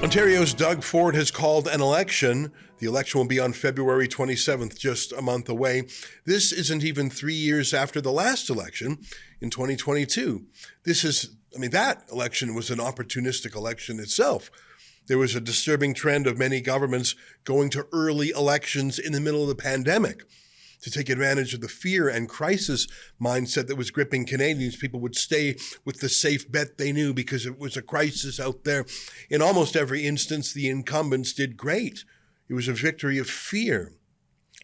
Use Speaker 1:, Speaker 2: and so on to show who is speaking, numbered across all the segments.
Speaker 1: Ontario's Doug Ford has called an election. The election will be on February 27th, just a month away. This isn't even 3 years after the last election in 2022. That election was an opportunistic election itself. There was a disturbing trend of many governments going to early elections in the middle of the pandemic to take advantage of the fear and crisis mindset that was gripping Canadians. People would stay with the safe bet they knew because it was a crisis out there. In almost every instance, the incumbents did great. It was a victory of fear.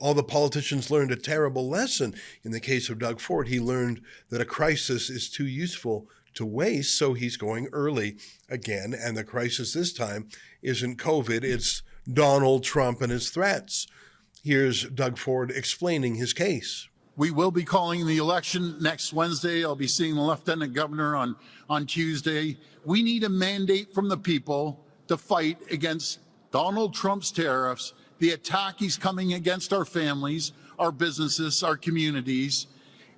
Speaker 1: All the politicians learned a terrible lesson. In the case of Doug Ford, he learned that a crisis is too useful to waste, so he's going early again. And the crisis this time isn't COVID, it's Donald Trump and his threats. Here's Doug Ford explaining his case.
Speaker 2: We will be calling the election next Wednesday. I'll be seeing the Lieutenant Governor on Tuesday. We need a mandate from the people to fight against Donald Trump's tariffs, the attack he's coming against our families, our businesses, our communities.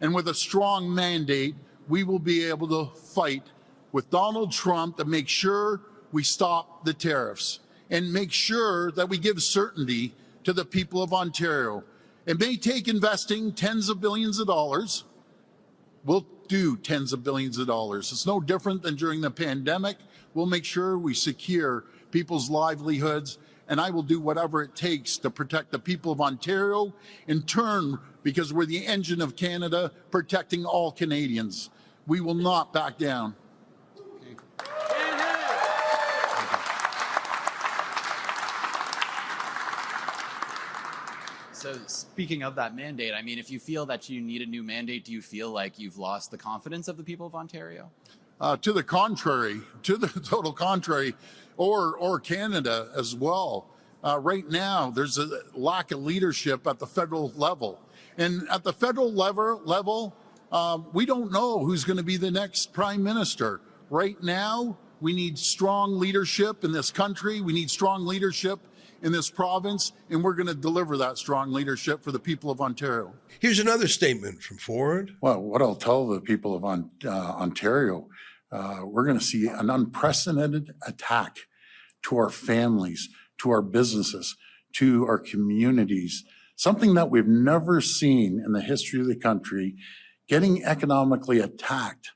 Speaker 2: And with a strong mandate, we will be able to fight with Donald Trump to make sure we stop the tariffs and make sure that we give certainty to the people of Ontario. It may take investing tens of billions of dollars. We'll do tens of billions of dollars. It's no different than during the pandemic. We'll make sure we secure people's livelihoods, and I will do whatever it takes to protect the people of Ontario, in turn, because we're the engine of Canada, protecting all Canadians. We will not back down.
Speaker 3: So speaking of that mandate, I mean, if you feel that you need a new mandate, do you feel like you've lost the confidence of the people of Ontario?
Speaker 2: To the contrary, to the total contrary, or Canada as well. Right now, there's a lack of leadership at the federal level. And at the federal level, we don't know who's going to be the next prime minister. Right now, we need strong leadership in this country. We need strong leadership in this province, and we're going to deliver that strong leadership for the people of Ontario.
Speaker 1: Here's another statement from Ford.
Speaker 2: Well, what I'll tell the people of Ontario, we're going to see an unprecedented attack to our families, to our businesses, to our communities, something that we've never seen in the history of the country, getting economically attacked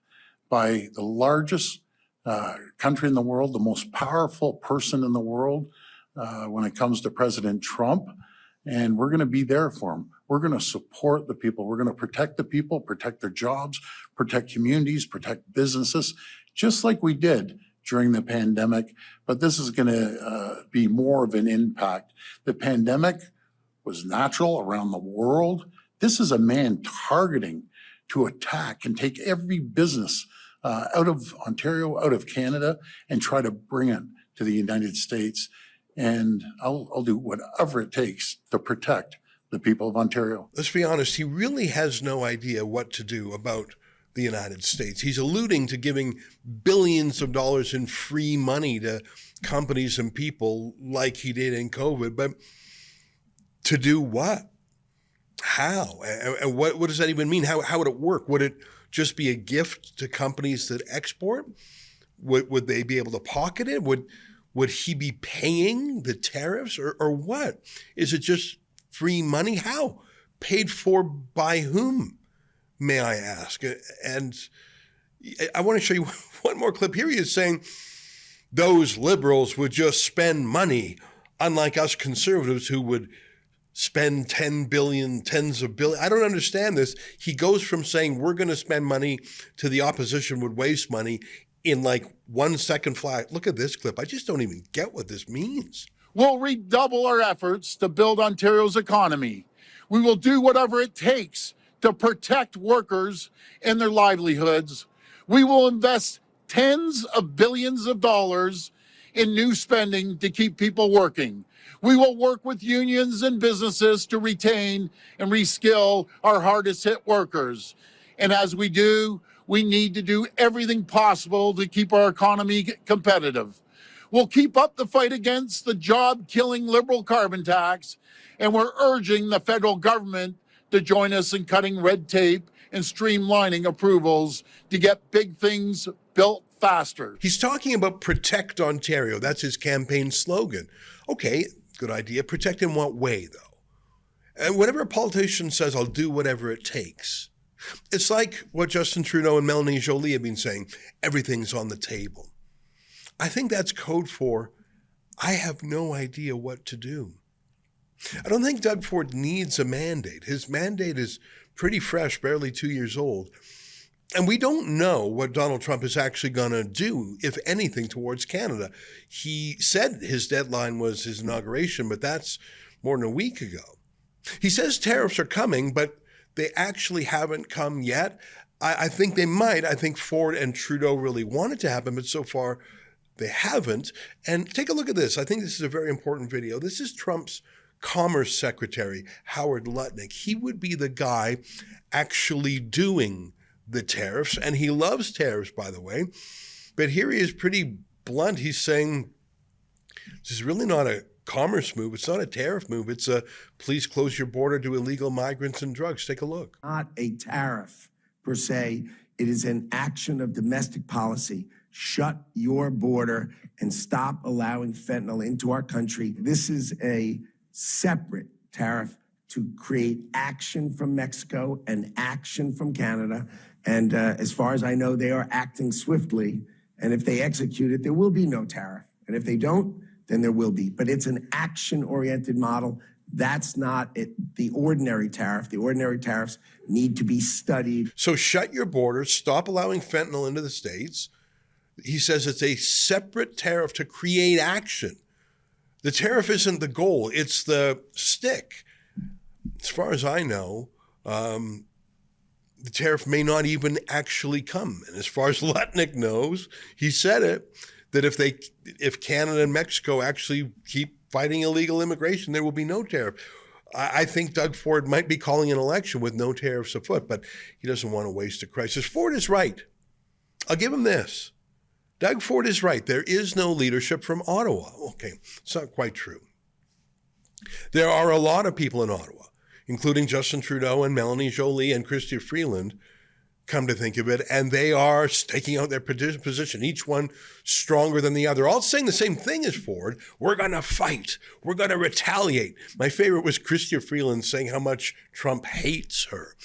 Speaker 2: by the largest country in the world, the most powerful person in the world, when it comes to President Trump, and we're going to be there for him. We're going to support the people. We're going to protect the people, protect their jobs, protect communities, protect businesses, just like we did during the pandemic. But this is going to be more of an impact. The pandemic was natural around the world. This is a man targeting to attack and take every business out of Ontario, out of Canada, and try to bring it to the United States. And I'll do whatever it takes to protect the people of Ontario.
Speaker 1: Let's be honest, he really has no idea what to do about the United States. He's alluding to giving billions of dollars in free money to companies and people like he did in COVID, but to do what? How? And what does that even mean? How would it work? Would it just be a gift to companies that export? Would they be able to pocket it? Would he be paying the tariffs or what? Is it just free money? How? Paid for by whom, may I ask? And I want to show you one more clip. Here he is saying those liberals would just spend money, unlike us conservatives who would spend 10 billion, tens of billions. I don't understand this. He goes from saying we're going to spend money to the opposition would waste money in like 1 second flat. Look at this clip. I just don't even get what this means.
Speaker 2: We'll redouble our efforts to build Ontario's economy. We will do whatever it takes to protect workers and their livelihoods. We will invest tens of billions of dollars in new spending to keep people working. We will work with unions and businesses to retain and reskill our hardest hit workers. And as we do, we need to do everything possible to keep our economy competitive. We'll keep up the fight against the job-killing liberal carbon tax, and we're urging the federal government to join us in cutting red tape and streamlining approvals to get big things built faster.
Speaker 1: He's talking about protect Ontario. That's his campaign slogan. Okay, good idea. Protect in what way, though? And whenever a politician says, I'll do whatever it takes, it's like what Justin Trudeau and Melanie Joly have been saying, everything's on the table. I think that's code for, I have no idea what to do. I don't think Doug Ford needs a mandate. His mandate is pretty fresh, barely 2 years old. And we don't know what Donald Trump is actually going to do, if anything, towards Canada. He said his deadline was his inauguration, but that's more than a week ago. He says tariffs are coming, but they actually haven't come yet. I think they might. I think Ford and Trudeau really want it to happen, but so far they haven't. And take a look at this. I think this is a very important video. This is Trump's Commerce Secretary, Howard Lutnick. He would be the guy actually doing the tariffs, and he loves tariffs, by the way. But here he is pretty blunt. He's saying this is really not a commerce move. It's not a tariff move. It's a please close your border to illegal migrants and drugs. Take a look.
Speaker 4: Not a tariff per se. It is an action of domestic policy. Shut your border and stop allowing fentanyl into our country. This is a separate tariff to create action from Mexico and action from Canada. And as far as I know, they are acting swiftly. And if they execute it, there will be no tariff. And if they don't, then there will be. But it's an action-oriented model. That's not the ordinary tariff. The ordinary tariffs need to be studied.
Speaker 1: So shut your borders, stop allowing fentanyl into the States. He says it's a separate tariff to create action. The tariff isn't the goal, it's the stick. As far as I know, the tariff may not even actually come. And as far as Lutnick knows, he said it, that if Canada and Mexico actually keep fighting illegal immigration, there will be no tariff. I think Doug Ford might be calling an election with no tariffs afoot, but he doesn't want to waste a crisis. Ford is right. I'll give him this. Doug Ford is right. There is no leadership from Ottawa. Okay, it's not quite true. There are a lot of people in Ottawa, including Justin Trudeau and Melanie Joly and Chrystia Freeland, come to think of it, and they are staking out their position, each one stronger than the other, all saying the same thing as Ford. We're going to fight. We're going to retaliate. My favorite was Chrystia Freeland saying how much Trump hates her.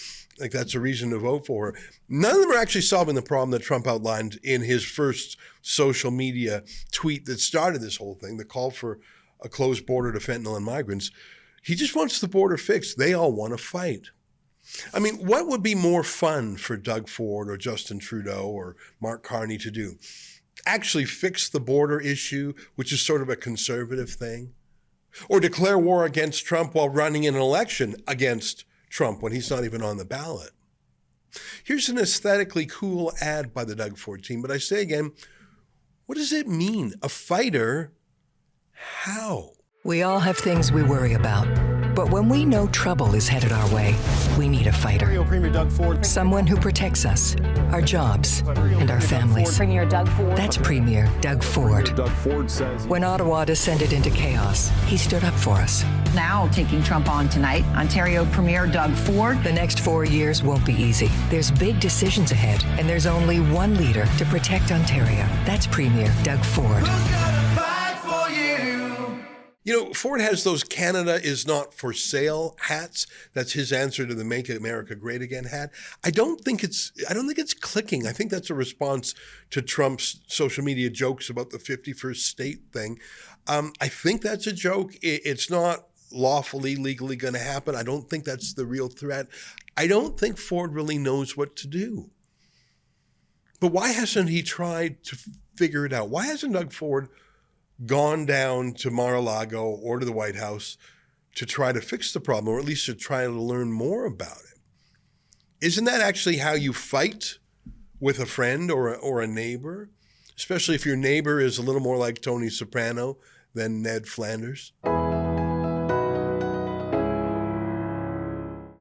Speaker 1: Like that's a reason to vote for her. None of them are actually solving the problem that Trump outlined in his first social media tweet that started this whole thing, the call for a closed border to fentanyl and migrants. He just wants the border fixed. They all want to fight. I mean, what would be more fun for Doug Ford or Justin Trudeau or Mark Carney to do? Actually fix the border issue, which is sort of a conservative thing? Or declare war against Trump while running an election against Trump when he's not even on the ballot? Here's an aesthetically cool ad by the Doug Ford team, but I say again, what does it mean? A fighter? How?
Speaker 5: We all have things we worry about. But when we know trouble is headed our way, we need a fighter.
Speaker 6: Premier Doug Ford.
Speaker 5: Someone who protects us, our jobs, and our families.
Speaker 7: Premier Doug Ford.
Speaker 5: That's Premier Doug Ford.
Speaker 6: Doug Ford says.
Speaker 5: When Ottawa descended into chaos, he stood up for us.
Speaker 7: Now taking Trump on tonight, Ontario Premier Doug Ford.
Speaker 5: The next 4 years won't be easy. There's big decisions ahead, and there's only one leader to protect Ontario. That's Premier Doug Ford.
Speaker 1: You know, Ford has those Canada is not for sale hats. That's his answer to the Make America Great Again hat. I don't think it's clicking. I think that's a response to Trump's social media jokes about the 51st state thing. I think that's a joke. It's not lawfully, legally going to happen. I don't think that's the real threat. I don't think Ford really knows what to do. But why hasn't he tried to figure it out? Why hasn't Doug Ford gone down to Mar-a-Lago or to the White House to try to fix the problem, or at least to try to learn more about it? Isn't that actually how you fight with a friend or a neighbor? Especially if your neighbor is a little more like Tony Soprano than Ned Flanders.